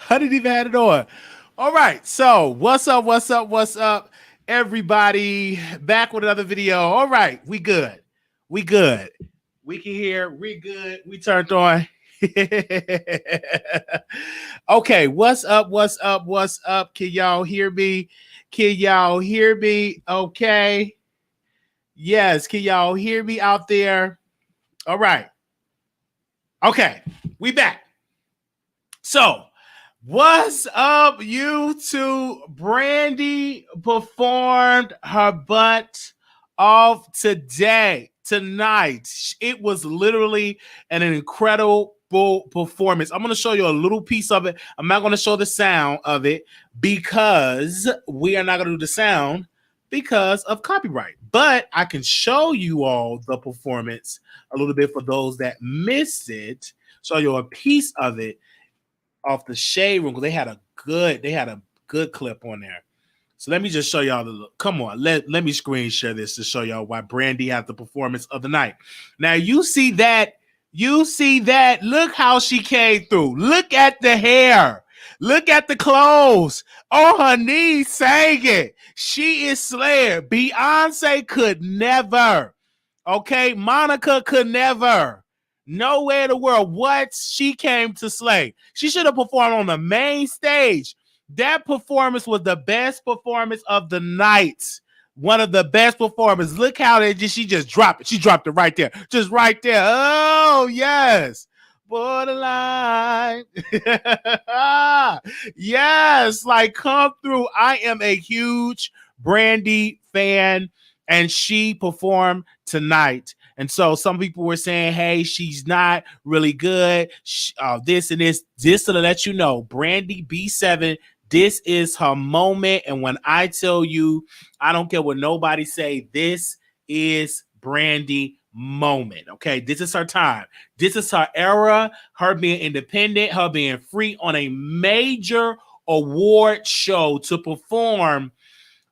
didn't even have it on. All right. So what's up? What's up, everybody? Back with another video. All right. We good. We good. We can hear. We good. We turned on. Okay. What's up? What's up? What's up? Can y'all hear me? Can y'all hear me? Okay. Yes. Can y'all hear me out there? All right. Okay. We back. So, what's up, YouTube? Brandy performed her butt off tonight. It was literally an incredible performance. I'm going to show you a little piece of it. I'm not going to show the sound of it because we are not going to do the sound because of copyright. But I can show you all the performance a little bit for those that missed it. Show you a piece of it off the shade room because they had a good clip on there. So let me just show y'all the look. Come on, let me screen share this to show y'all why Brandy had the performance of the night. Now you see that. Look how she came through. Look at the hair. Look at the clothes. On her knees singing. She is slaying. Beyonce could never. Okay, Monica could never. Nowhere in the world. What? She came to slay. She should have performed on the main stage. That performance was the best performance of the night. One of the best performances. Look how she just dropped it. She dropped it right there. Just right there. Oh, yes. Borderline. Yes. Like, come through. I am a huge Brandy fan, and she performed tonight. And so some people were saying, hey, she's not really good. This and this. Just to let you know, Brandy B7, this is her moment. And when I tell you, I don't care what nobody say, this is Brandy moment. Okay, this is her time. This is her era. Her being independent, her being free on a major award show to perform.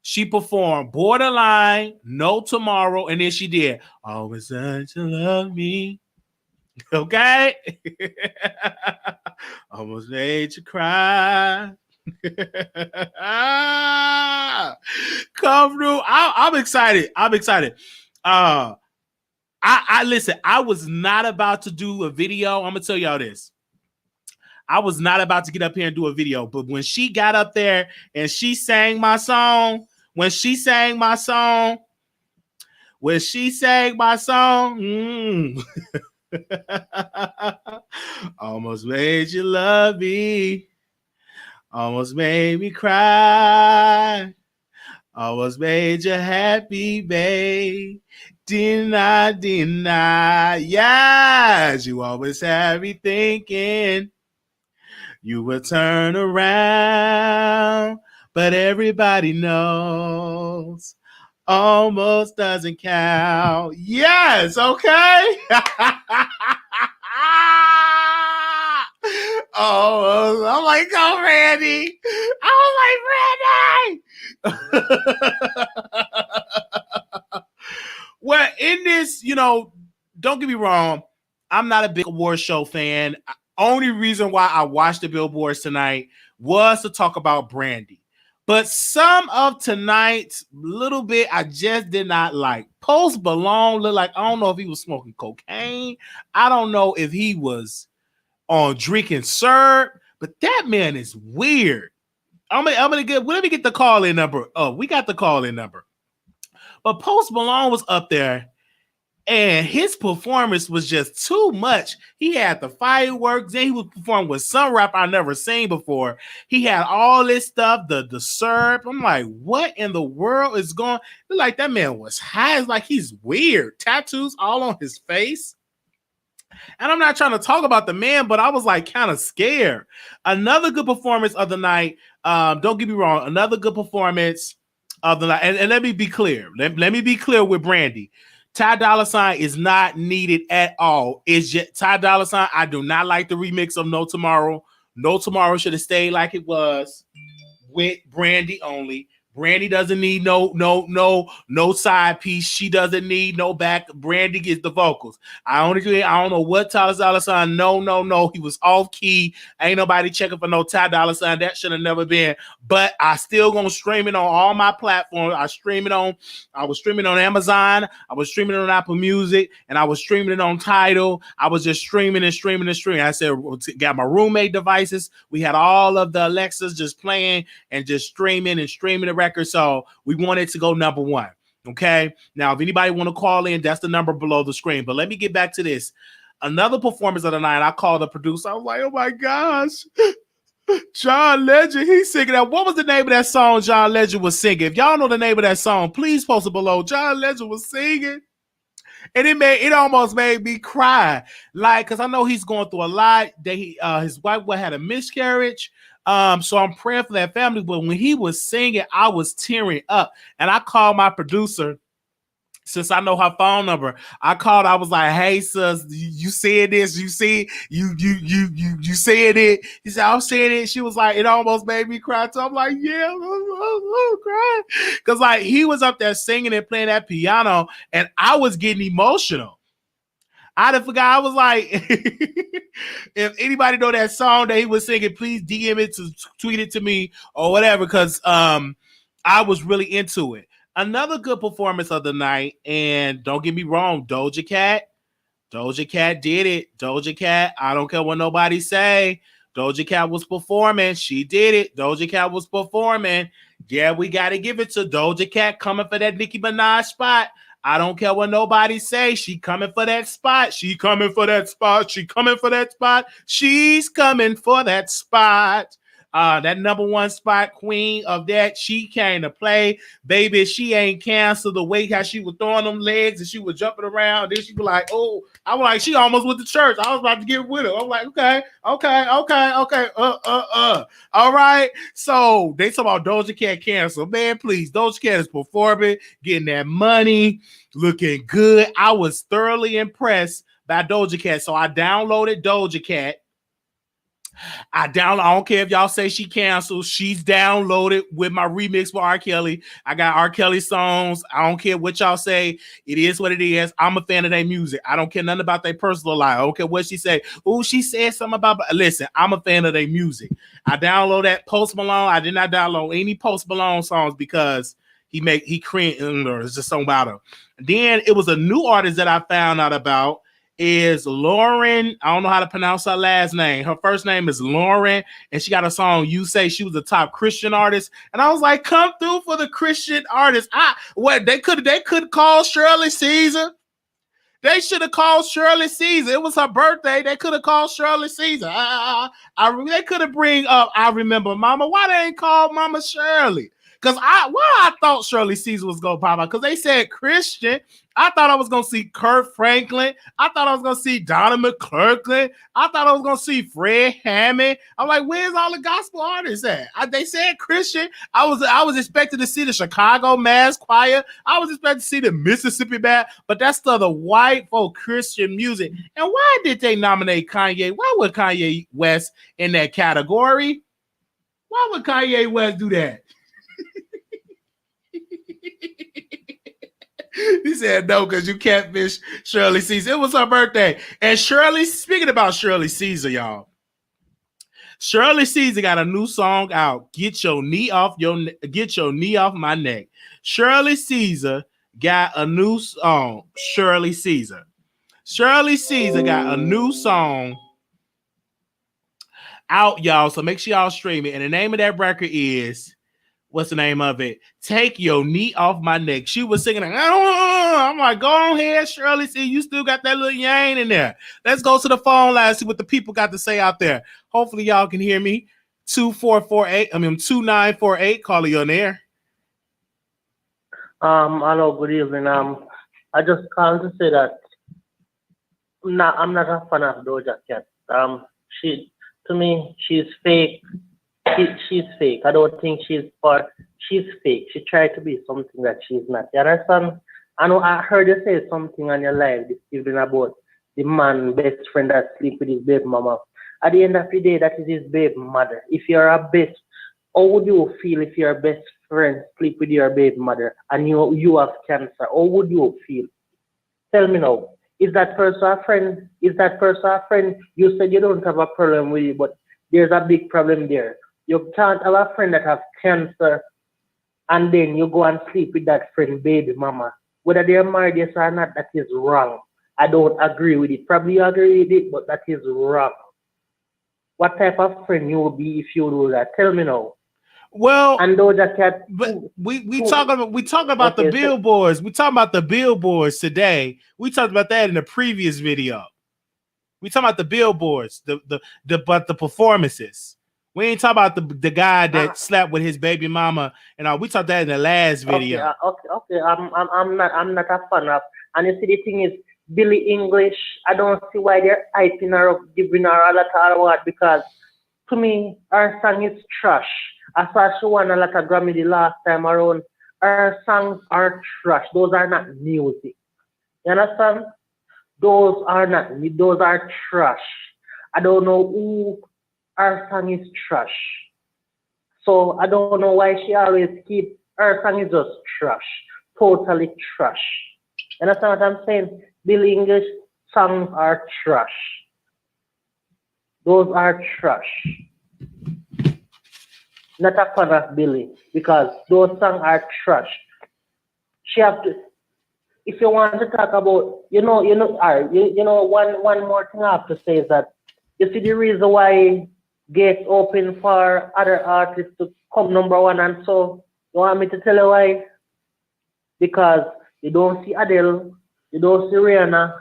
She performed Borderline, No Tomorrow, and then she did Always Learn to Love Me. Okay? Almost Made You Cry. Come through. I'm excited. I listen, I was not about to do a video. I'm gonna tell y'all this. I was not about to get up here and do a video, but when she got up there and she sang my song, Almost made you love me. Almost made me cry. Almost made you happy, babe. Deny. Yes, you always have me thinking you will turn around, but everybody knows almost doesn't count. Yes, okay. Oh, I'm like, go, Randy. Well, in this, don't get me wrong, I'm not a big award show fan. Only reason why I watched the Billboards tonight was to talk about Brandy. But some of tonight's little bit I just did not like. Post Malone looked like, I don't know if he was smoking cocaine. I don't know if he was on drinking syrup, but that man is weird. Let me get the call-in number. Oh, we got the call-in number. But Post Malone was up there, and his performance was just too much. He had the fireworks, then he was performing with some rap I never seen before. He had all this stuff, the syrup. I'm like, what in the world is going? Like that man was high. It's like he's weird. Tattoos all on his face. And I'm not trying to talk about the man, but I was like kind of scared. Another good performance of the night. Don't get me wrong. Another good performance of the night. And let me be clear. Let me be clear with Brandy. Ty Dolla $ign is not needed at all. It's just Ty Dolla $ign. I do not like the remix of No Tomorrow. No Tomorrow should have stayed like it was with Brandy only. Brandy doesn't need no side piece. She doesn't need no back. Brandy gets the vocals. I don't know what Ty Dolla $ign. No. He was off key. Ain't nobody checking for no Ty Dolla $ign. That should have never been. But I still gonna stream it on all my platforms. I was streaming on Amazon. I was streaming it on Apple Music, and I was streaming it on Tidal. I was just streaming. I said, got my roommate devices. We had all of the Alexas just playing and just streaming the record. So we wanted to go number one. Okay. Now, if anybody want to call in, that's the number below the screen. But let me get back to this. Another performance of the night, I called the producer. I was like, oh my gosh, John Legend, he's singing that. What was the name of that song John Legend was singing? If y'all know the name of that song, please post it below. John Legend was singing. And it almost made me cry. Like, because I know he's going through a lot. That his wife had a miscarriage. So I'm praying for that family. But when he was singing, I was tearing up. And I called my producer, since I know her phone number. I called, I was like, hey, sis, you said this, you said it. He said, I'm saying it. She was like, it almost made me cry. So I'm like, yeah, I'm crying. Because like he was up there singing and playing that piano, and I was getting emotional. I done forgot. I was like, if anybody know that song that he was singing, please DM it, tweet it to me or whatever, because I was really into it. Another good performance of the night, and don't get me wrong, Doja Cat did it. Doja Cat, I don't care what nobody say. Doja Cat was performing. She did it. Doja Cat was performing. Yeah, we got to give it to Doja Cat coming for that Nicki Minaj spot. I don't care what nobody say. She coming for that spot. She coming for that spot. She coming for that spot. She's coming for that spot. That number one spot queen of that, she came to play. Baby, she ain't canceled the way how she was throwing them legs and she was jumping around. Then she was like, oh, I was like, she almost went to church. I was about to get with her. I was like, okay. All right. So they talk about Doja Cat cancel. Man, please. Doja Cat is performing, getting that money, looking good. I was thoroughly impressed by Doja Cat. So I downloaded Doja Cat. I don't care if y'all say she canceled. She's downloaded with my remix for R. Kelly. I got R. Kelly songs. I don't care what y'all say. It is what it is. I'm a fan of their music. I don't care nothing about their personal life. I don't care what she say. Oh, she said something about. Listen, I'm a fan of their music. I download that Post Malone. I did not download any Post Malone songs because he cringe. It's just something about him. Then it was a new artist that I found out about. Is Lauren. I don't know how to pronounce her last name. Her first name is Lauren, and she got a song, You Say. She was a top Christian artist, and I was like, come through for the Christian artist. They could call Shirley Caesar. They should have called Shirley Caesar. It was her birthday. They could have called Shirley Caesar. They could have bring up I Remember Mama. Why they ain't called Mama Shirley? Because I thought Shirley Caesar was going to pop out because they said Christian. I thought I was going to see Kurt Franklin. I thought I was going to see Donna McClurkin. I thought I was going to see Fred Hammond. I'm like, where's all the gospel artists at? They said Christian. I was expecting to see the Chicago Mass Choir. I was expecting to see the Mississippi Band, but that's still the white folk Christian music. And why did they nominate Kanye? Why would Kanye West in that category? Why would Kanye West do that? He said no, because you catfish Shirley Caesar. It was her birthday. And speaking about Shirley Caesar, y'all. Shirley Caesar got a new song out. Get your knee off my neck. Shirley Caesar got a new song. Shirley Caesar got a new song out, y'all. So make sure y'all stream it. And the name of that record is, what's the name of it? Take Your Knee Off My Neck. She was singing, I'm like, go on here, Shirley. See, you still got that little yang in there. Let's go to the phone line, see what the people got to say out there. Hopefully y'all can hear me. 2948, calling you on air. Hello, good evening. I just called to say that I'm not a fan of Doja Cat. To me, she's fake. She's fake. I don't think she's fake. She tried to be something that she's not. You understand? I know I heard you say something on your live this evening about the man best friend that sleep with his baby mama. At the end of the day, that is his baby mother. If you're a best, how would you feel if your best friend sleep with your baby mother and you have cancer, how would you feel? Tell me now. Is that person a friend? Is that person a friend? You said you don't have a problem with it, but there's a big problem there. You can't have a friend that has cancer and then you go and sleep with that friend baby mama. Whether they're married, yes or not, that is wrong. I don't agree with it. Probably you agree with it, but that is wrong. What type of friend you will be if you do that? Tell me now. Well, and Doja Cat. but we talking about the billboards. We talking about the billboards today. We talked about that in the previous video. We talking about the billboards, but the performances. We ain't talking about the guy that slept with his baby mama and all. We talked that in the last video. Okay. I'm not a fan of. And you see, the thing is, Billie English. I don't see why they're hyping her up, giving her a lot of award, because to me, her song is trash. I saw she won a lot of Grammy the last time around. Her songs are trash. Those are not music. You understand? Those are trash. I don't know who her song is trash. So I don't know why she always keep her song is just trash. Totally trash. You understand what I'm saying? Billie English songs are trash. Those are trash. Not a fan of Billie, because those songs are trash. She have to. If you want to talk about, one more thing I have to say is that you see the reason why gates open for other artists to come number one, and so you want me to tell you why? Because you don't see Adele, you don't see Rihanna,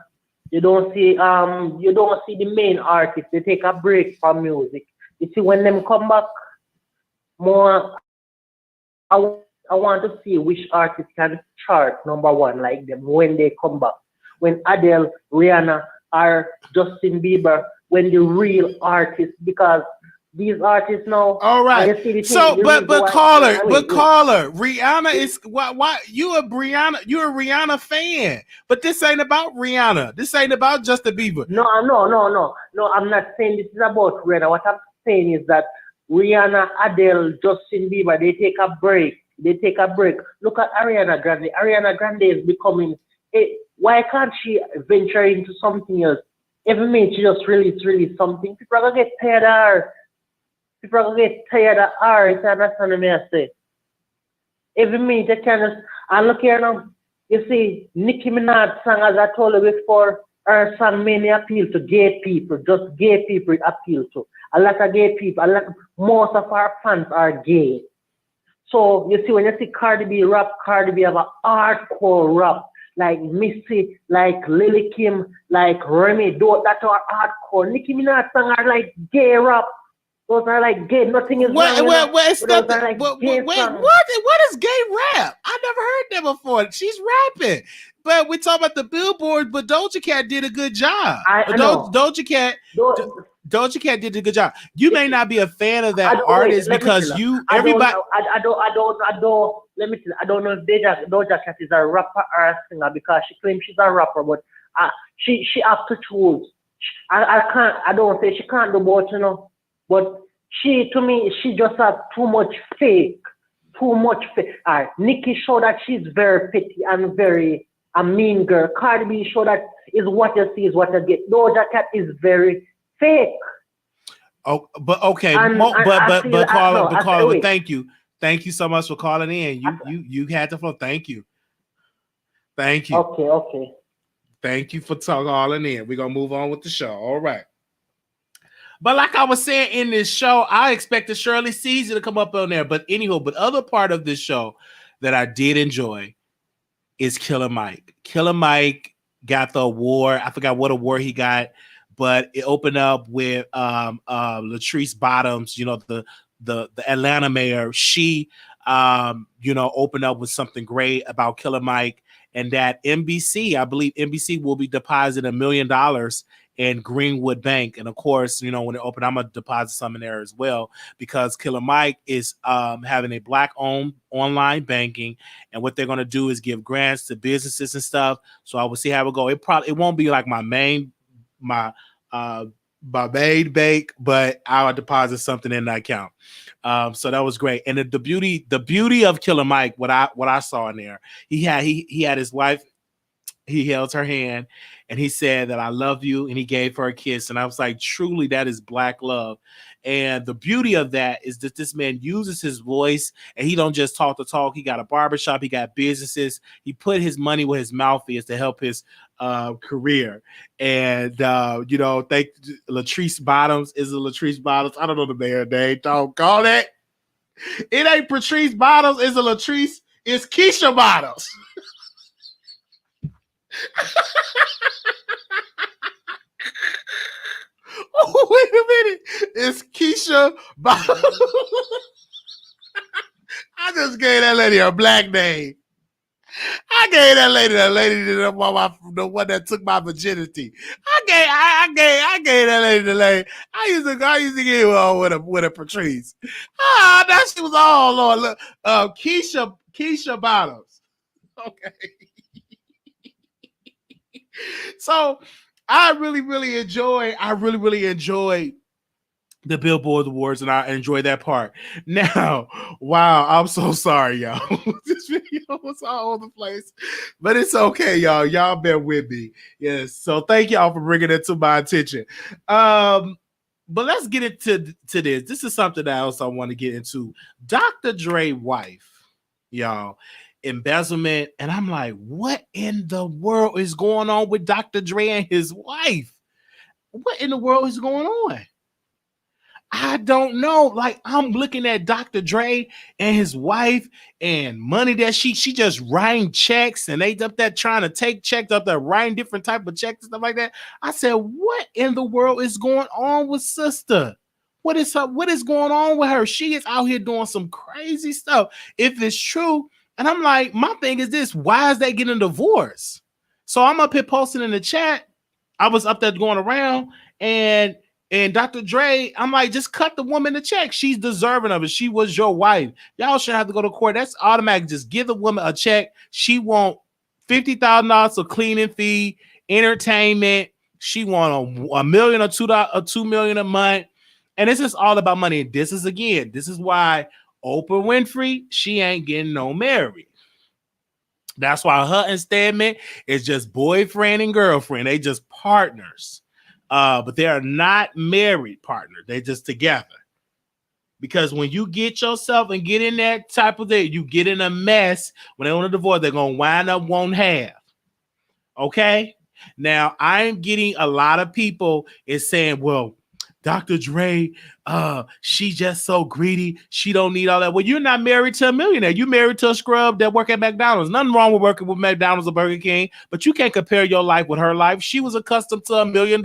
you don't see the main artists. They take a break from music. You see, when them come back, more I want to see which artist can chart number one like them when they come back. When Adele, Rihanna, or Justin Bieber, when the real artists, because these artists now. All right. So, but caller, Rihanna is why you're a Rihanna fan, but this ain't about Rihanna. This ain't about Justin Bieber. No. I'm not saying this is about Rihanna. What I'm saying is that Rihanna, Adele, Justin Bieber, they take a break. Look at Ariana Grande. Ariana Grande is becoming. Why can't she venture into something else? Every minute she just release something. People are gonna get tired of her. If you understand what I say? Every minute they can just, and look here now. You see, Nicki Minaj song, as I told you before, her song mainly appeal to gay people. Just gay people it appeal to. A lot of gay people. Most of our fans are gay. So you see, when you see Cardi B rap, Cardi B have a hardcore rap, like Missy, like Lily Kim, like Remy. That are hardcore. Nicki Minaj song are like gay rap. Those are like gay. Nothing is wrong. What is gay rap? I never heard that before. She's rapping, but we talk about the Billboard. But Doja Cat did a good job. Doja Cat did a good job. You may not be a fan of that artist because everybody. I don't know if Doja Cat is a rapper or a singer, because she claims she's a rapper, but she has to choose. I don't say she can't do both, But to me, she just has too much fake. Nicki showed that she's very petty and very a mean girl. Cardi B showed that is what you see is what you get. Doja Cat is very fake. Oh, but okay, caller, thank you so much for calling in. You had the floor. Thank you. Okay. Thank you for calling in. We're gonna move on with the show. All right. But like I was saying in this show, I expected Shirley Caesar to come up on there. But other part of this show that I did enjoy is Killer Mike. Killer Mike got the award. I forgot what award he got, but it opened up with Latrice Bottoms, the Atlanta mayor. She opened up with something great about Killer Mike, and that I believe NBC will be depositing $1 million in Greenwood Bank. And of course, when it opened, I'm gonna deposit some in there as well, because Killer Mike is having a Black-owned online banking, and what they're gonna do is give grants to businesses and stuff. So I will see how it go. It won't be like my my main bank, but I'll deposit something in that account. So that was great. And the beauty of Killer Mike, what I saw in there, he had his wife. He held her hand and he said that I love you, and he gave her a kiss. And I was like, truly, that is black love. And the beauty of that is that this man uses his voice, and he don't just talk the talk. He got a barbershop, he got businesses. He put his money where his mouth is to help his career. And thank Latrice Bottoms. Is it Latrice Bottoms? I don't know the man name. Don't call it. It ain't Patrice Bottoms. Is it Latrice? It's Keisha Bottoms. Oh, wait a minute. It's Keisha Bottoms. I just gave that lady a black name. I gave that lady the one that took my virginity. I gave that lady the lady. I used to get one with a Patrice. That shit was all Lord. Look, Keisha Bottoms. Okay. So I really enjoy the Billboard Awards, and I enjoy that part. Now, wow, I'm so sorry, y'all. This video was all over the place, but it's okay, y'all. Y'all bear with me. Yes, so thank y'all for bringing it to my attention. But let's get into this. This is something else I want to get into. Dr. Dre's wife, y'all. Embezzlement, and I'm like, what in the world is going on with Dr. Dre and his wife? What in the world is going on? I don't know. Like, I'm looking at Dr. Dre and his wife and money that she just writing checks, and they up there trying to take checks, up there writing different type of checks and stuff like that. I said, what in the world is going on with sister? What is going on with her? She is out here doing some crazy stuff. If it's true. And I'm like, my thing is this: why is they getting a divorce? So I'm up here posting in the chat. I was up there going around, and Dr. Dre, I'm like, just cut the woman the check. She's deserving of it. She was your wife. Y'all should have to go to court. That's automatic. Just give the woman a check. She want $50,000 of cleaning fee, entertainment. She want $1 million or $2 million a month. And this is all about money. This is why Oprah Winfrey, she ain't getting no married. That's why her and Stedman is just boyfriend and girlfriend. They just partners. But they are not married partners. They just together. Because when you get yourself and get in that type of thing, you get in a mess. When they want a divorce, they're going to wind up won't have. Okay? Now, I'm getting a lot of people is saying, well, Dr. Dre, she just so greedy. She don't need all that. Well, you're not married to a millionaire. You married to a scrub that work at McDonald's. Nothing wrong with working with McDonald's or Burger King, but you can't compare your life with her life. She was accustomed to $1 million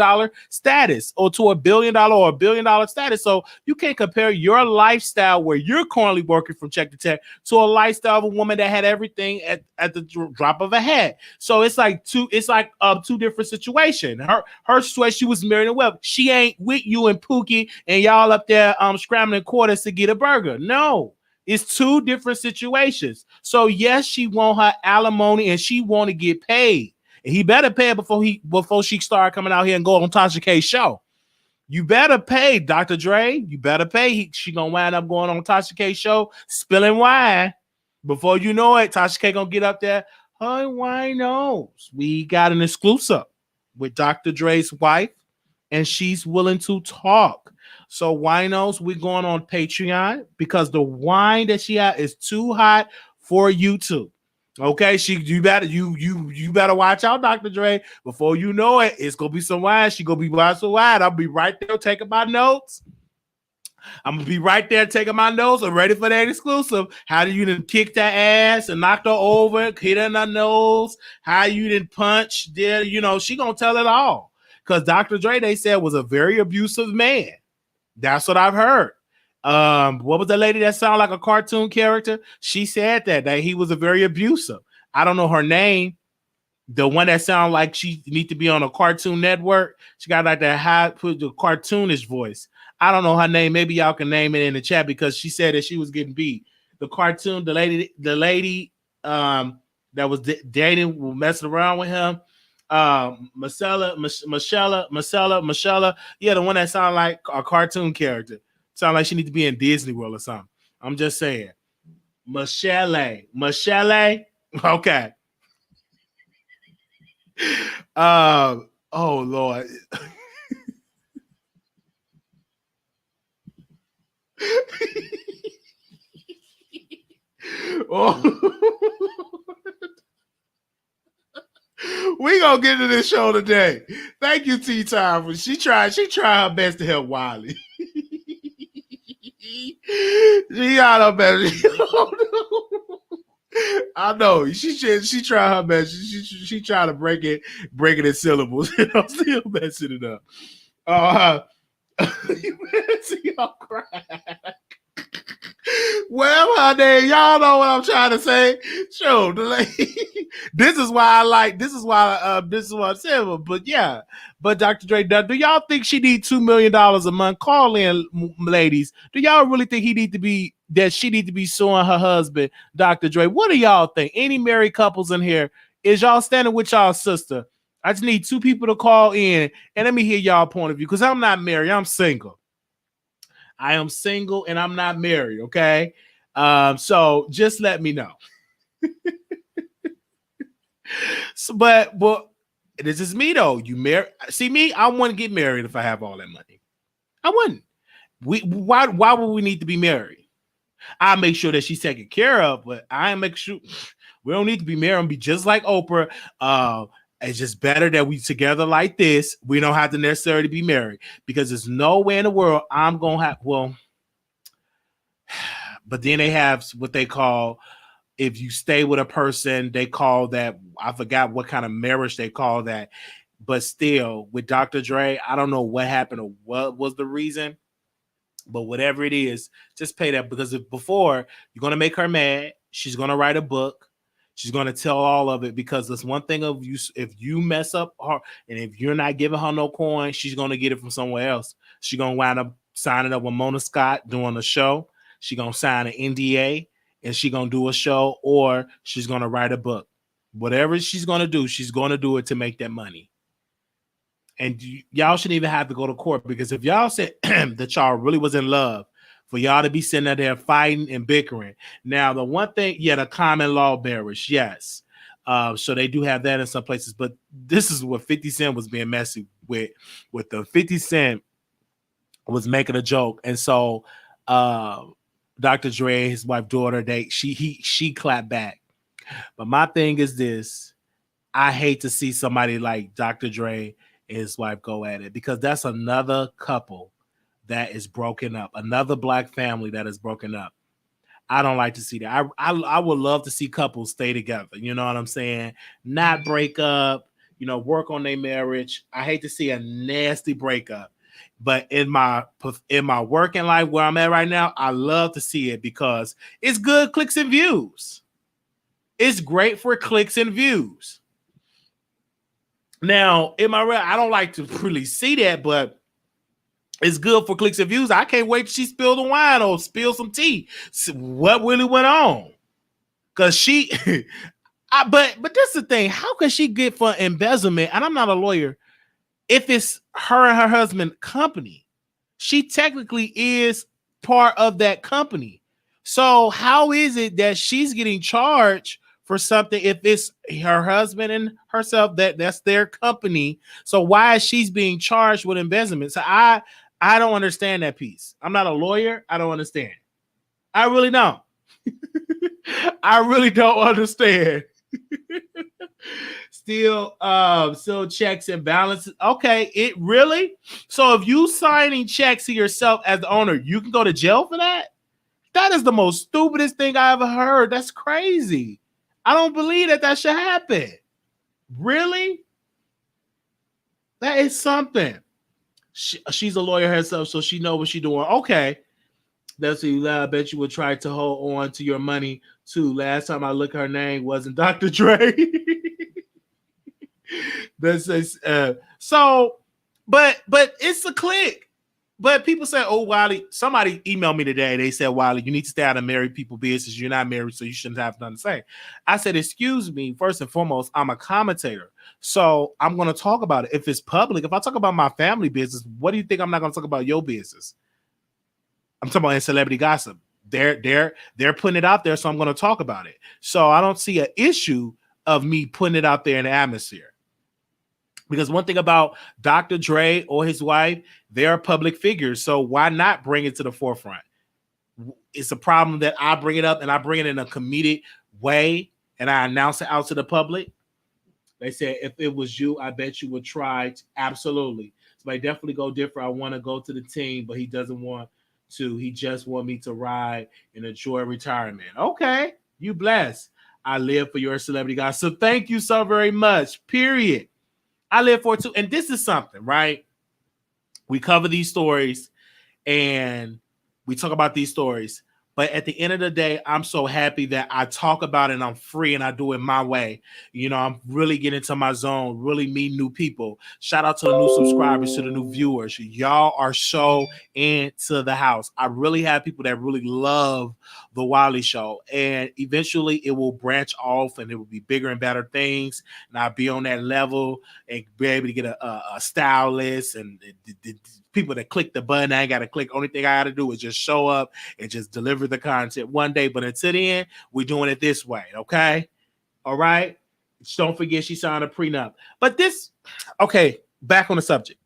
status, or to $1 billion or $1 billion status. So you can't compare your lifestyle where you're currently working from check to check to a lifestyle of a woman that had everything at the drop of a hat. So it's like two different situations. Her situation, she was married and well. She ain't with you and Pookie and y'all up there scrambling quarters to get a burger. No, it's two different situations. So yes, she want her alimony and she want to get paid. And he better pay before she start coming out here and go on Tasha K's show. You better pay, Dr. Dre. You better pay. She gonna wind up going on Tasha K's show, spilling wine. Before you know it, Tasha K gonna get up there. Hey, winos. We got an exclusive with Dr. Dre's wife, and she's willing to talk. So winos, we're going on Patreon because the wine that she had is too hot for YouTube. Okay, you better watch out, Dr. Dre. Before you know it, it's gonna be some wine. She gonna be buying some wine. I'll be right there taking my notes. I'm gonna be right there taking my notes. I'm ready for that exclusive. How do you then kick that ass and knock her over, hit her in her nose? How you then punch? There, she gonna tell it all. Because Dr. Dre, they said, was a very abusive man. That's what I've heard. What was the lady that sounded like a cartoon character? She said that he was a very abusive. I don't know her name. The one that sounded like she need to be on a Cartoon Network. She got like that high, put the cartoonish voice. I don't know her name. Maybe y'all can name it in the chat because she said that she was getting beat. The cartoon, the lady that was dating, messing around with him. Michelle. Yeah, the one that sound like a cartoon character. Sound like she need to be in Disney World or something. I'm just saying. Michelle. Okay. Oh Lord. Oh. We gonna get to this show today. Thank you, T Time. She tried her best to help Wiley. She got her best. I know. She tried her best. She tried to break it in syllables. I'm still messing it up. See, I'm crying. Well, honey, y'all know what I'm trying to say. Sure, this is why I'm saying. But yeah, but Dr. Dre, do y'all think she needs $2 million a month? Call in, ladies. Do y'all really think she need to be suing her husband, Dr. Dre? What do y'all think? Any married couples in here? Is y'all standing with y'all sister? I just need 2 people to call in and let me hear y'all point of view because I'm not married. I'm single. I am single and I'm not married. Okay. So just let me know. But this is me though. You marry? See me? I wouldn't get married if I have all that money. I wouldn't. Why would we need to be married? I make sure that she's taken care of, but I make sure we don't need to be married and be just like Oprah. It's just better that we together like this. We don't have to necessarily be married because there's no way in the world I'm gonna have. Well, but then they have what they call, if you stay with a person, they call that, I forgot what kind of marriage they call that. But still, with Dr. Dre, I don't know what happened or what was the reason. But whatever it is, just pay that because if before you're gonna make her mad, she's gonna write a book. She's going to tell all of it because there's one thing of you. If you mess up her and if you're not giving her no coin, she's going to get it from somewhere else. She's going to wind up signing up with Mona Scott doing a show. She's going to sign an NDA and she's going to do a show or she's going to write a book. Whatever she's going to do, she's going to do it to make that money. And y'all shouldn't even have to go to court because if y'all said that y'all really was in love, for y'all to be sitting there fighting and bickering. Now, the one thing, the common law marriage, yes. So they do have that in some places, but this is what 50 Cent was being messy with the 50 Cent was making a joke. And so Dr. Dre, his wife, daughter, she clapped back. But my thing is this, I hate to see somebody like Dr. Dre and his wife go at it because that's another couple that is broken up, another black family that is broken up. I don't like to see that. I would love to see couples stay together. You know what I'm saying? Not break up, work on their marriage. I hate to see a nasty breakup. But in my working life where I'm at right now, I love to see it because it's good clicks and views. It's great for clicks and views. Now, in my I don't like to really see that, but it's good for clicks and views. I can't wait till she spill the wine or spill some tea. What really went on? Because she, but that's the thing. How can she get for embezzlement? And I'm not a lawyer. If it's her and her husband company, she technically is part of that company. So how is it that she's getting charged for something if it's her husband and herself that's their company? So why is she being charged with embezzlement? So I don't understand that piece. I'm not a lawyer. I don't understand. I really don't. I really don't understand. Still checks and balances. Okay, it really? So if you signing checks to yourself as the owner, you can go to jail for that? That is the most stupidest thing I ever heard. That's crazy. I don't believe that should happen. Really? That is something. She's a lawyer herself, so she knows what she's doing. Okay. That's what I bet you would try to hold on to your money too. Last time I looked, her name wasn't Dr. Dre. That's so, but it's a click. But people say, oh, Wiley, somebody emailed me today. They said, Wiley, you need to stay out of married people business. You're not married, so you shouldn't have nothing to say. I said, excuse me, first and foremost, I'm a commentator. So I'm going to talk about it. If it's public, if I talk about my family business, what do you think I'm not going to talk about your business? I'm talking about in celebrity gossip. They're putting it out there, so I'm going to talk about it. So I don't see an issue of me putting it out there in the atmosphere. Because one thing about Dr. Dre or his wife, they're public figures. So why not bring it to the forefront? It's a problem that I bring it up and I bring it in a comedic way and I announce it out to the public. They said, if it was you, I bet you would try. Absolutely. So I definitely go different. I want to go to the team, but he doesn't want to. He just want me to ride and enjoy retirement. Okay. You blessed. I live for your celebrity guys. So thank you so very much. Period. I live for it too. And this is something, right? We cover these stories and we talk about these stories. But at the end of the day, I'm so happy that I talk about it and I'm free and I do it my way. You know, I'm really getting into my zone, really meet new people. Shout out to the new subscribers, to the new viewers. Y'all are so into the house. I really have people that really love the Wiley Show. And eventually it will branch off and it will be bigger and better things. And I'll be on that level and be able to get a stylist and people that click the button. I ain't got to click. Only thing I got to do is just show up and just deliver the content one day. But until then, we're doing it this way. Okay. All right. Just don't forget she signed a prenup. But this, okay, back on the subject.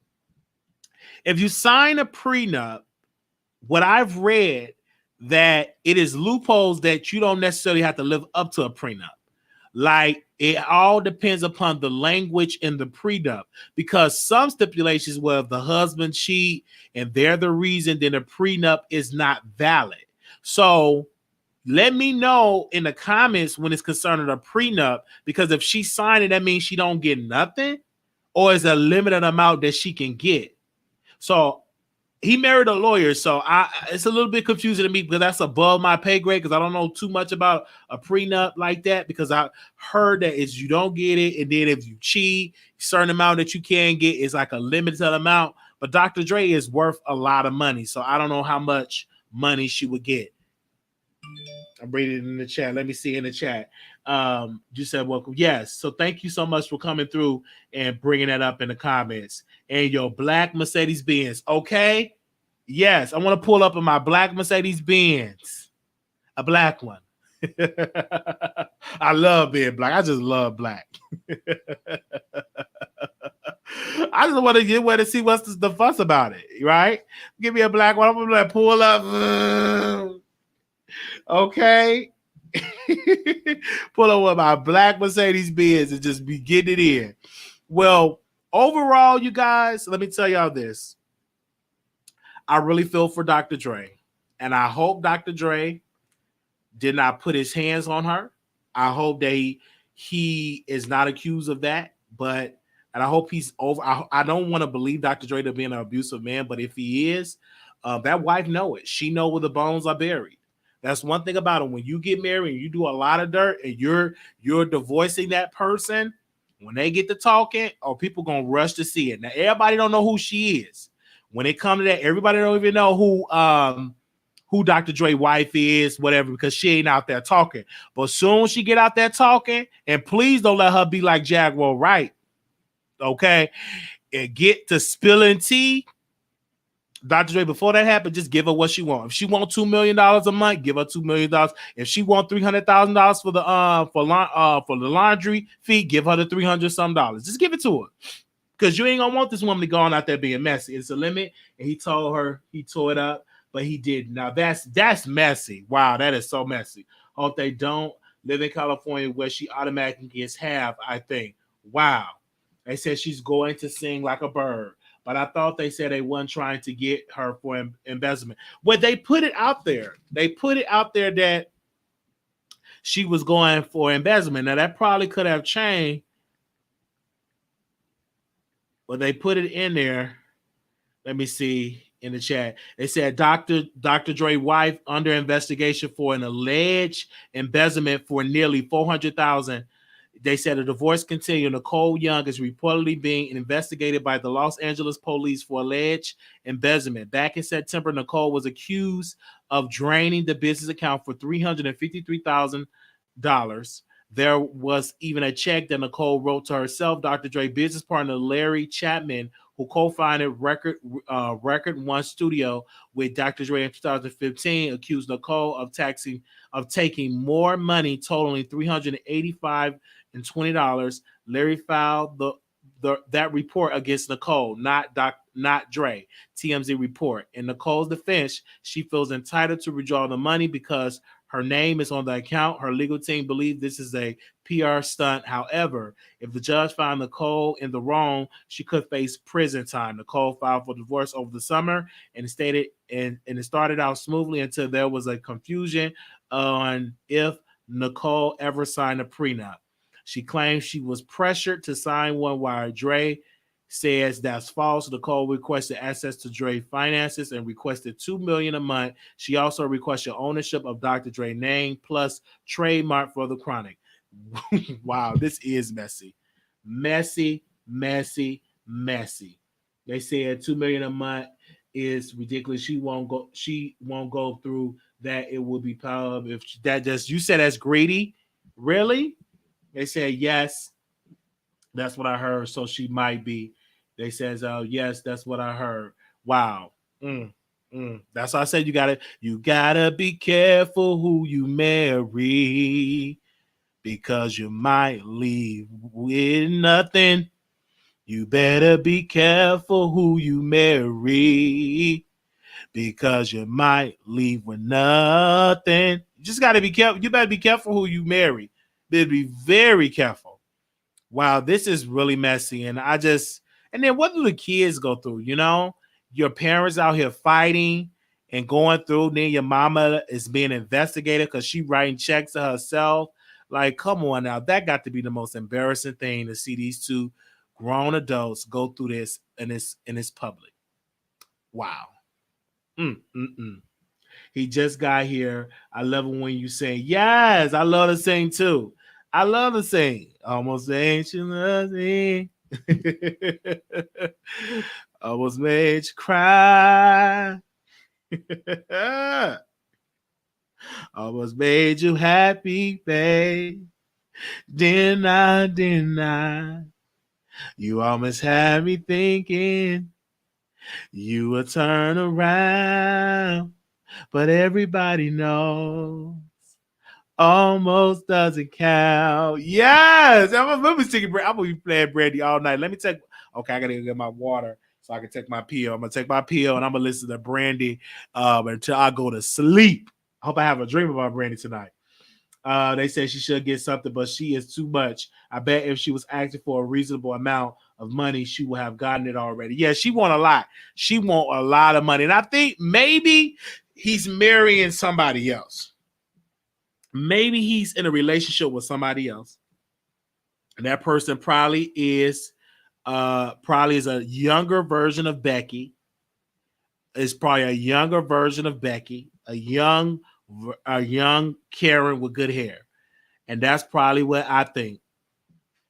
If you sign a prenup, what I've read that it is loopholes that you don't necessarily have to live up to a prenup. Like it all depends upon the language in the prenup, because some stipulations where if the husband cheat and they're the reason, then the prenup is not valid. So let me know in the comments when it's concerning a prenup, because if she signed it, that means she don't get nothing, or is a limited amount that she can get. So he married a lawyer, so it's a little bit confusing to me because that's above my pay grade because I don't know too much about a prenup like that, because I heard that is you don't get it, and then if you cheat, certain amount that you can get is like a limited amount. But Dr. Dre is worth a lot of money, so I don't know how much money she would get. I'm reading it in the chat. Let me see in the chat. You said welcome. Yes. So thank you so much for coming through and bringing that up in the comments. And your black Mercedes-Benz. Okay. Yes. I want to pull up in my black Mercedes-Benz. A black one. I love being black. I just love black. I just want to get where to see what's the fuss about it. Right. Give me a black one. I'm going to like pull up. Okay. Pull up with my black Mercedes-Benz and just be getting it in. Well, overall, you guys, let me tell y'all this. I really feel for Dr. Dre. And I hope Dr. Dre did not put his hands on her. I hope that he is not accused of that. And I hope he's over. I don't want to believe Dr. Dre to be an abusive man, but if he is, that wife know it. She know where the bones are buried. That's one thing about it. When you get married and you do a lot of dirt and you're divorcing that person, when they get to talking, people gonna rush to see it. Now everybody don't know who she is. When it comes to that, everybody don't even know who Dr. Dre wife is, whatever, because she ain't out there talking. But soon she get out there talking, and please don't let her be like Jaguar Wright, okay? And get to spilling tea. Dr. Dre, before that happened, just give her what she wants. If she wants $2 million a month, give her $2 million. If she wants $300,000 for the laundry fee, give her the $300 Just give it to her, because you ain't gonna want this woman to go on out there being messy. It's a limit, and he told her he tore it up, but he did. Now that's messy. Wow, that is so messy. Hope they don't live in California where she automatically gets half. I think. Wow, they said she's going to sing like a bird. But I thought they said they weren't trying to get her for embezzlement. Well, they put it out there. They put it out there that she was going for embezzlement. Now, that probably could have changed. But they put it in there. Let me see in the chat. They said Dr. Dre wife under investigation for an alleged embezzlement for nearly $400,000. They said a divorce continued. Nicole Young is reportedly being investigated by the Los Angeles police for alleged embezzlement. Back in September, Nicole was accused of draining the business account for $353,000. There was even a check that Nicole wrote to herself. Dr. Dre business partner Larry Chapman, who co-founded Record One Studio with Dr. Dre in 2015, accused Nicole of taking more money, totaling $385.20. Larry filed that report against Nicole, not Dre. TMZ report. In Nicole's defense, she feels entitled to withdraw the money because her name is on the account. Her legal team believes this is a PR stunt. However, if the judge found Nicole in the wrong, she could face prison time. Nicole filed for divorce over the summer and it started out smoothly until there was a confusion on if Nicole ever signed a prenup. She claims she was pressured to sign one while Dre says that's false. Nicole requested access to Dre finances and requested $2 million a month. She also requested ownership of Dr. Dre name plus trademark for the chronic. Wow, this is messy. Messy. They said $2 million a month is ridiculous. She won't go through that. It will be power of if that just you said that's greedy. Really? They said yes. That's what I heard. So she might be. They says, "Oh yes, that's what I heard." Wow. That's why I said you gotta be careful who you marry because you might leave with nothing. You better be careful who you marry because you might leave with nothing. You just gotta be careful. You better be careful who you marry. Better be very careful. Wow, this is really messy. And then what do the kids go through? You know, your parents out here fighting and going through. Then your mama is being investigated because she writing checks to herself. Like, come on now. That got to be the most embarrassing thing to see these two grown adults go through this in this public. Wow. He just got here. I love it when you sing. Yes, I love to sing too. I love to sing. Almost ain't you love me. Almost made you cry. Almost made you happy, babe. Didn't I? You almost had me thinking you would turn around, but everybody knows almost doesn't count. Yes, I'm gonna be singing. I'm gonna be playing Brandy all night. Let me take. Okay, I gotta go get my water so I can take my pill. I'm gonna take my pill and I'm gonna listen to Brandy until I go to sleep. I hope I have a dream about Brandy tonight. They said she should get something, but she is too much. I bet if she was asking for a reasonable amount of money, she would have gotten it already. Yeah, she want a lot. She want a lot of money, and I think maybe he's marrying somebody else. Maybe he's in a relationship with somebody else. And that person probably is a younger version of Becky. It's probably a younger version of Becky, a young Karen with good hair. And that's probably what I think.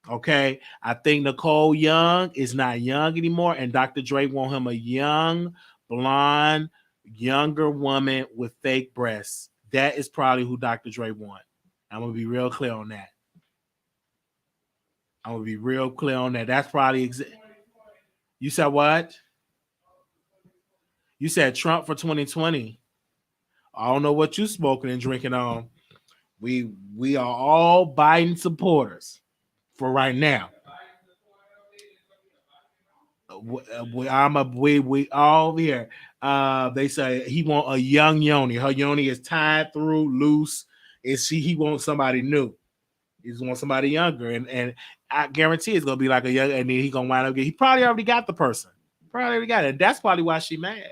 Okay. I think Nicole Young is not young anymore. And Dr. Dre want him a young, blonde, younger woman with fake breasts. That is probably who Dr. Dre want. I'm going to be real clear on that. That's probably You said what? You said Trump for 2020. I don't know what you smoking and drinking on. We are all Biden supporters for right now. We all here. They say he want a young Yoni. Her Yoni is tied through, loose. He wants somebody new. He just wants somebody younger, and I guarantee it's gonna be like a young. And then he gonna wind up. He probably already got the person. Probably already got it. That's probably why she mad.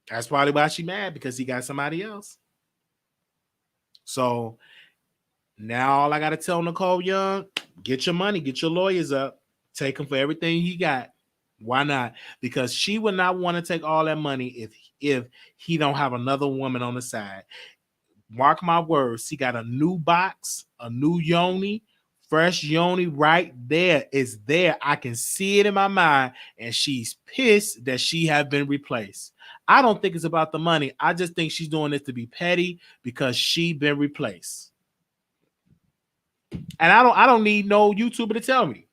That's probably why she mad because he got somebody else. So now all I gotta tell Nicole Young, get your money, get your lawyers up, take him for everything he got. Why not? Because she would not want to take all that money if he don't have another woman on the side. Mark my words. She got a new box, a new yoni, fresh yoni right there. It's there. I can see it in my mind. And she's pissed that she have been replaced. I don't think it's about the money. I just think she's doing this to be petty because she been replaced. And I don't need no YouTuber to tell me.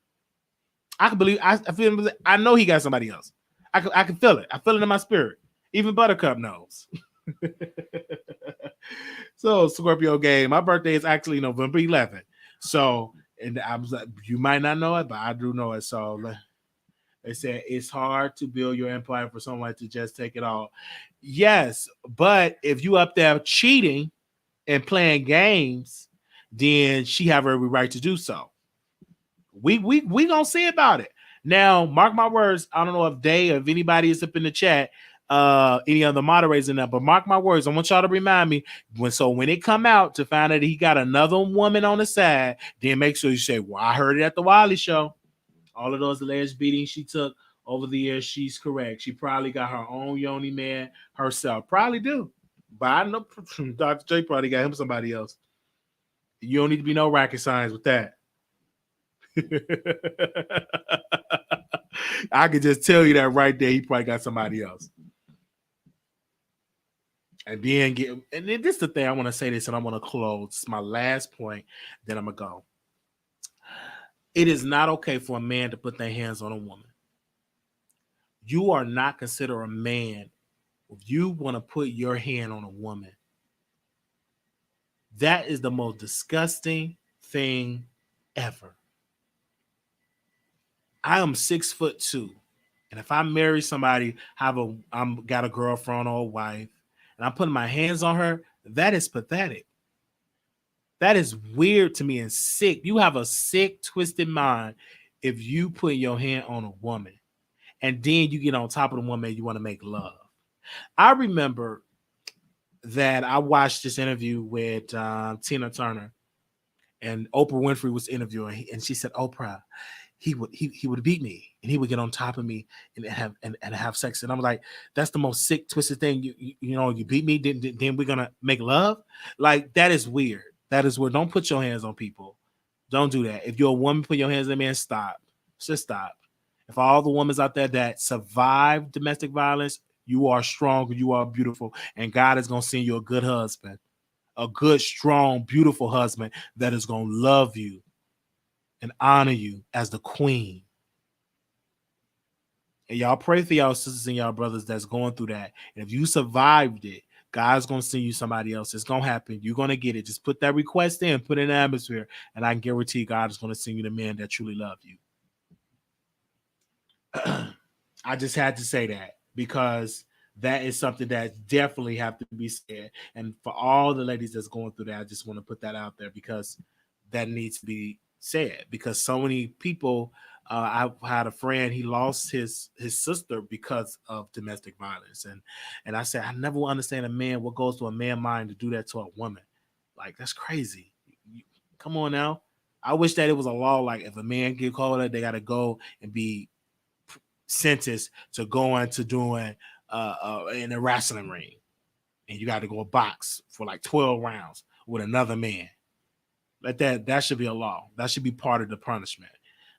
I can believe I know he got somebody else. I can feel it. I feel it in my spirit. Even Buttercup knows. So Scorpio game. My birthday is actually November 11th. So, and I was like, you might not know it, but I do know it. So they said it's hard to build your empire for someone to just take it all. Yes, but if you up there cheating and playing games, then she have every right to do so. We gonna see about it. Now, mark my words. I don't know if if anybody is up in the chat, any other moderators in that, but mark my words. I want y'all to remind me when it come out to find out that he got another woman on the side, then make sure you say, well, I heard it at the Wiley Show. All of those alleged beatings she took over the years, she's correct. She probably got her own yoni man herself. Probably do. But I know Dr. J probably got him somebody else. You don't need to be no rocket science with that. I could just tell you that right there. He probably got somebody else. And then this is the thing I want to say this, and I want to close. It's my last point. Then I'm gonna go. It is not okay for a man to put their hands on a woman. You are not considered a man if you want to put your hand on a woman. That is the most disgusting thing ever. I am 6'2", and if I marry somebody, I'm got a girlfriend or a wife, and I'm putting my hands on her, that is pathetic. That is weird to me and sick. You have a sick, twisted mind if you put your hand on a woman, and then you get on top of the woman and you want to make love. I remember that I watched this interview with Tina Turner, and Oprah Winfrey was interviewing, and she said, Oprah, he would beat me and he would get on top of me and have sex. And I'm like, that's the most sick, twisted thing. You beat me, then we're gonna make love. Like, that is weird. That is weird. Don't put your hands on people. Don't do that. If you're a woman, put your hands on a man, stop. Just stop. If all the women out there that survive domestic violence, you are strong, you are beautiful, and God is gonna send you a good husband, a good, strong, beautiful husband that is gonna love you and honor you as the queen. And y'all pray for y'all sisters and y'all brothers that's going through that. And if you survived it, God's going to send you somebody else. It's going to happen. You're going to get it. Just put that request in, put it in the atmosphere, and I can guarantee God is going to send you the men that truly love you. I just had to say that because that is something that definitely have to be said. And for all the ladies that's going through that, I just want to put that out there because that needs to be said, because so many people, I had a friend, he lost his sister because of domestic violence, and I said, I never will understand a man, what goes to a man mind to do that to a woman. Like, that's crazy. Come on now. I wish that it was a law, like if a man get caught, they got to go and be sentenced to going to doing in a wrestling ring, and you got to go box for like 12 rounds with another man. Like that should be a law. That should be part of the punishment.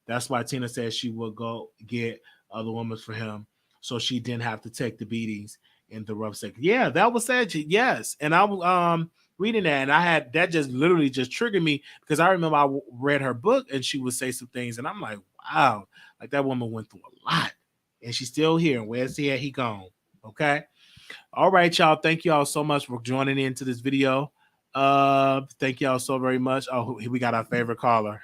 That's why Tina said she would go get other women for him, so she didn't have to take the beatings in the rough second. Yeah, that was said. Yes, and I was reading that, and I had that just literally just triggered me because I remember I read her book, and she would say some things, and I'm like, wow, like that woman went through a lot, and she's still here. And where's he at? He gone. Okay. All right, y'all. Thank y'all so much for joining into this video. Thank y'all so very much. Oh, we got our favorite caller.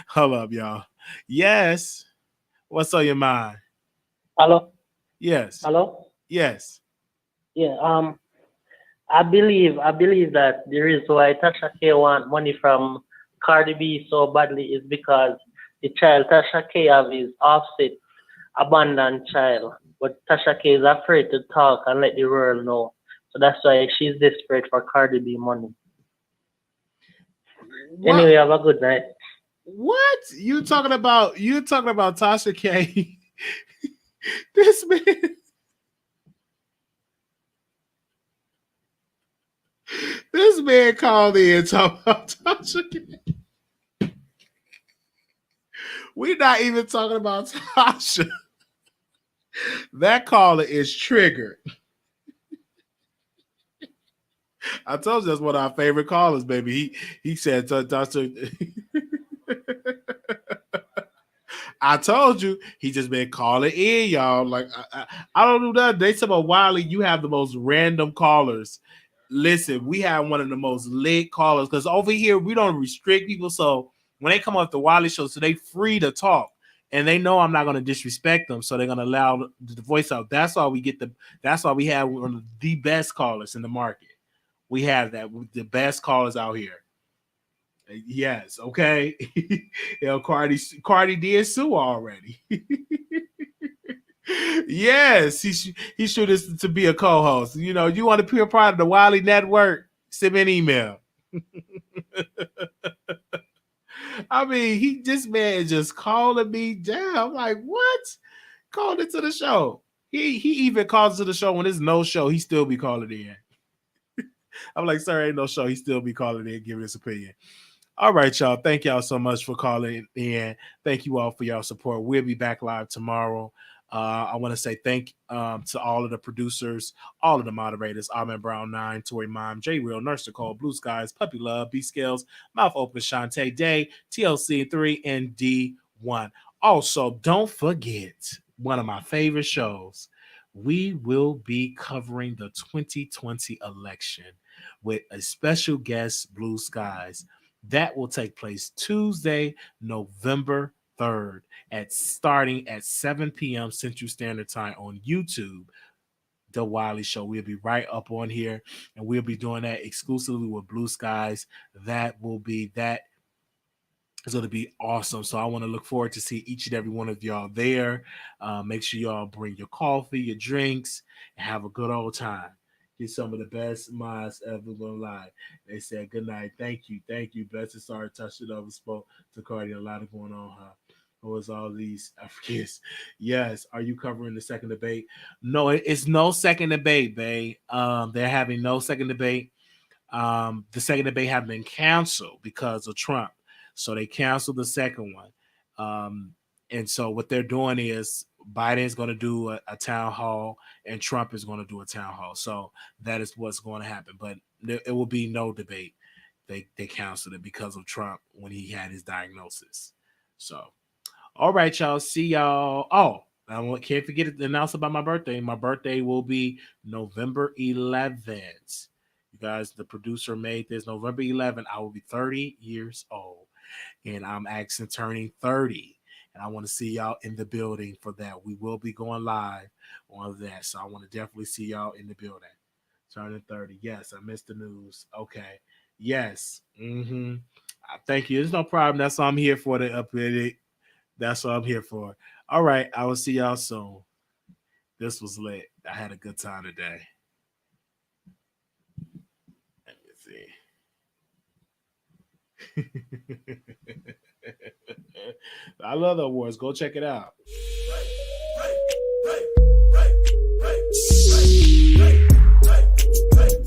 Hold up, y'all. Yes. What's on your mind? Hello. Yes. Hello. Yes. Yeah. I believe that the reason why Tasha K want money from Cardi B so badly is because the child Tasha K have is Offset abandoned child, but Tasha K is afraid to talk and let the world know. So that's why she's desperate for Cardi B money. What? Anyway, have a good night. What? You talking about Tasha K? This man. This man called in talking about Doja Cat. We're not even talking about Tasha. That caller is triggered. I told you that's one of our favorite callers, baby. He said, Tasha. I told you he just been calling in, y'all. Like I don't know that. They said about Wiley, you have the most random callers. Listen, we have one of the most lit callers because over here we don't restrict people. So when they come off the Wiley Show, so they free to talk, and they know I'm not going to disrespect them, so they're going to allow the voice out. That's why we get the. That's why we have one of the best callers in the market. We have that the best callers out here. Yes, okay. Cardi did sue already. Yes, he should have to be a co-host. You know, you want to be a part of the Wiley Network? Send me an email. I mean, this man is just calling me down. I'm like, what? Called into the show. He even calls to the show when there's no show. He still be calling in. I'm like, sir, ain't no show. He still be calling in, giving his opinion. All right, y'all. Thank y'all so much for calling in. Thank you all for y'all support. We'll be back live tomorrow. I want to say thank to all of the producers, all of the moderators, Armin Brown 9, Tori Mom, J Real, Nurse Nicole, Blue Skies, Puppy Love, B Scales, Mouth Open, Shantae Day, TLC 3, and D1. Also, don't forget one of my favorite shows. We will be covering the 2020 election with a special guest, Blue Skies. That will take place Tuesday, November 3rd, starting at 7 p.m. Central Standard Time on YouTube. The Wiley Show. We'll be right up on here, and we'll be doing that exclusively with Blue Skies. That is going to be awesome. So I want to look forward to see each and every one of y'all there. Make sure y'all bring your coffee, your drinks, and have a good old time. Get some of the best minds ever going live. They said good night. Thank you. Blessed sorry touched it over spoke to Cardi. A lot of going on, huh? Who is all these Africans? Yes. Are you covering the second debate? No, it's no second debate, babe. They're having no second debate. The second debate have been canceled because of Trump. So they canceled the second one. And so what they're doing is Biden's going to do a town hall and Trump is going to do a town hall. So that is what's going to happen. But it will be no debate. They canceled it because of Trump when he had his diagnosis. So, all right, y'all. See y'all. Oh, I can't forget to announce about my birthday. My birthday will be November 11th. You guys, the producer made this November 11th. I will be 30 years old. And I'm actually turning 30. And I want to see y'all in the building for that. We will be going live on that. So I want to definitely see y'all in the building. Turning 30. Yes, I missed the news. Okay. Yes. Thank you. There's no problem. That's all I'm here for. That's what I'm here for. All right. I will see y'all soon. This was lit. I had a good time today. Let me see. I love the awards. Go check it out.